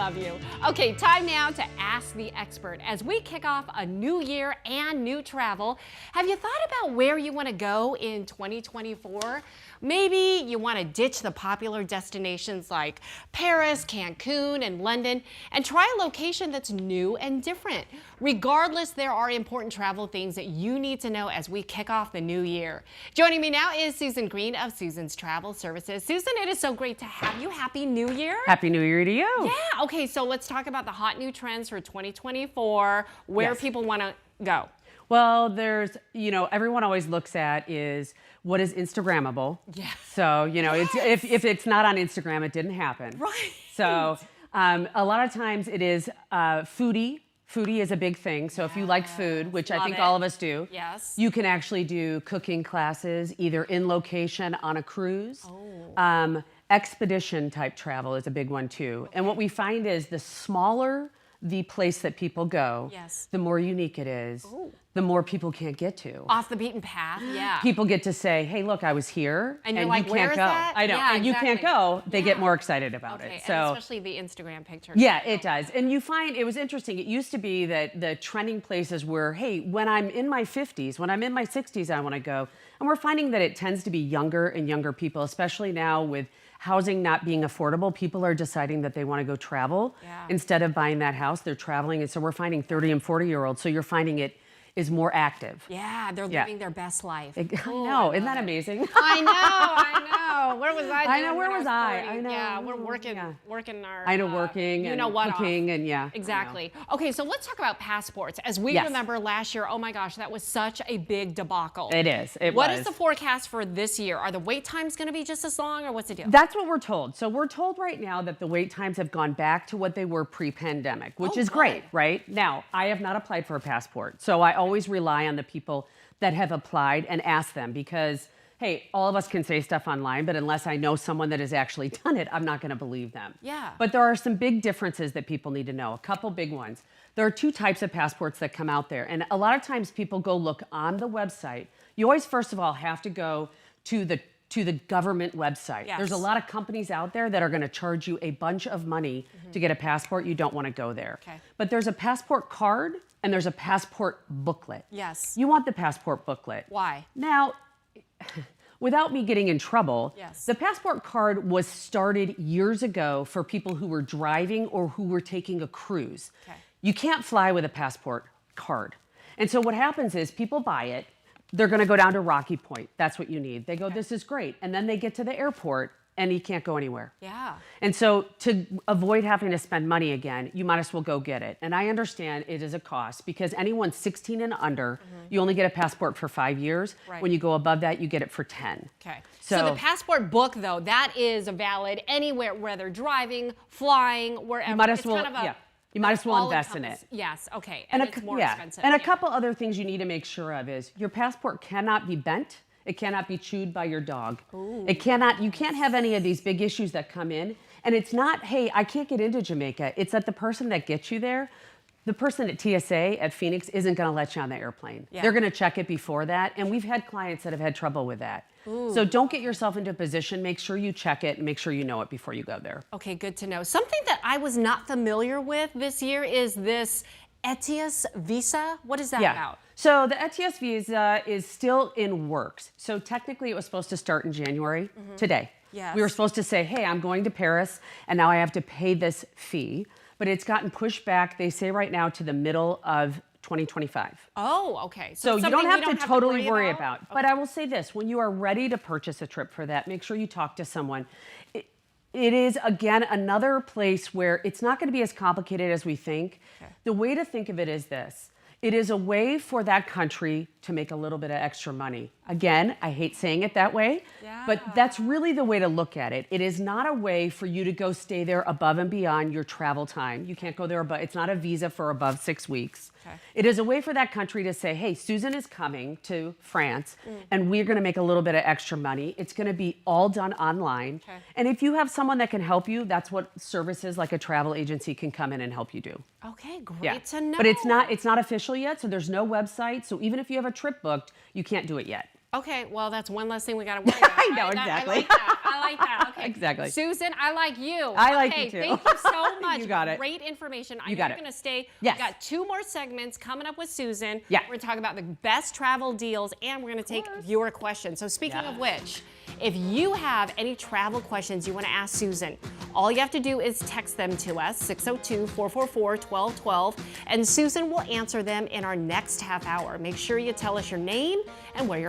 love you. Okay, time now to Ask the Expert. As we kick off a new year and new travel, have you thought about where you want to go in 2024? Maybe you want to ditch the popular destinations like Paris, Cancun, and London and try a location that's new and different. Regardless, there are important travel things that you need to know as we kick off the new year. Joining me now is Susan Green of Susan's Travel Services. Susan, it is so great to have you. Happy New Year. Happy New Year to you. Yeah, okay, so let's talk about the hot new trends for 2024, where people want to go. Well, there's, everyone always looks at is what is Instagrammable. Yeah. So, if it's not on Instagram, it didn't happen. Right. So a lot of times it is foodie. Foodie is a big thing. So if you like food, which I think all of us do, yes, you can actually do cooking classes either in location on a cruise. Expedition type travel is a big one too. And what we find is the smaller the place that people go, the more unique it is, the more people can't get to. Off the beaten path, yeah. People get to say, hey, look, I was here, and you're you like, can't where go. is that? I know, yeah, and you can't go. They get more excited about it. So, and especially the Instagram pictures. Yeah, it does. And you find, it was interesting, it used to be that the trending places were, hey, when I'm in my 50s, when I'm in my 60s, I want to go. And we're finding that it tends to be younger and younger people, especially now with housing not being affordable. People are deciding that they want to go travel. Instead of buying that house, they're traveling. And so we're finding 30 and 40-year-olds. So you're finding it is more active. Yeah, they're living their best life. I know, isn't that amazing? I know. Where was I? I know, where was I? 30? I know. Yeah, we're working our. I know, working and cooking and Exactly. Okay, so let's talk about passports. As we remember last year, oh my gosh, that was such a big debacle. It is. What is the forecast for this year? Are the wait times going to be just as long, or what's the deal? That's what we're told. So we're told right now that the wait times have gone back to what they were pre-pandemic, which is great, right? Now, I have not applied for a passport, so I always rely on the people that have applied and ask them because, hey, all of us can say stuff online, but unless I know someone that has actually done it, I'm not going to believe them. Yeah. But there are some big differences that people need to know, a couple big ones. There are two types of passports that come out there, and a lot of times people go look on the website. You always, first of all, have to go to the government website. There's a lot of companies out there that are going to charge you a bunch of money to get a passport. You don't want to go there. But there's a passport card and there's a passport booklet. Yes. You want the passport booklet. Why? Now, without me getting in trouble, the passport card was started years ago for people who were driving or who were taking a cruise. You can't fly with a passport card. And so what happens is people buy it. They're going to go down to Rocky Point. That's what you need. They go, this is great. And then they get to the airport and you can't go anywhere. Yeah. And so to avoid having to spend money again, you might as well go get it. And I understand it is a cost because anyone 16 and under, you only get a passport for 5 years. When you go above that, you get it for 10. Okay. So the passport book, though, that is valid anywhere, whether driving, flying, wherever. You might as well, You might as well invest in it. Yes, okay. And it's more expensive. And a couple other things you need to make sure of is your passport cannot be bent. It cannot be chewed by your dog. You can't have any of these big issues that come in. And it's not, hey, I can't get into Jamaica. It's that the person that gets you there, the person at TSA at Phoenix isn't going to let you on the airplane. They're going to check it before that. And we've had clients that have had trouble with that. So don't get yourself into a position. Make sure you check it and make sure you know it before you go there. Okay, good to know. Something that I was not familiar with this year is this ETIAS visa. What is that about? So the ETIAS visa is still in works. So technically it was supposed to start in January today. We were supposed to say, hey, I'm going to Paris and now I have to pay this fee. But it's gotten pushed back, they say right now, to the middle of 2025. Oh, okay. So you don't have to totally worry about. But I will say this, when you are ready to purchase a trip for that, make sure you talk to someone. It is, again, another place where it's not going to be as complicated as we think. The way to think of it is this. It is a way for that country to make a little bit of extra money. Again, I hate saying it that way, but that's really the way to look at it. It is not a way for you to go stay there above and beyond your travel time. You can't go there, but it's not a visa for above 6 weeks. It is a way for that country to say, hey, Susan is coming to France and we're going to make a little bit of extra money. It's going to be all done online. And if you have someone that can help you, that's what services like a travel agency can come in and help you do. Okay, great to know. But it's not official yet, so there's no website. So even if you have a trip booked, you can't do it yet. Okay, well, that's one less thing we got to worry about. I know, exactly. I like that. I like that. Okay. Exactly. Susan, I like you. I like okay, you too. Thank you so much. You got it. Great information. I You know got you're it. going to stay. Yes. We've got 2 more segments coming up with Susan. Yeah. We're going to talk about the best travel deals, and we're going to take viewer questions. So speaking of which, if you have any travel questions you want to ask Susan, all you have to do is text them to us, 602-444-1212, and Susan will answer them in our next half hour. Make sure you tell us your name and where you're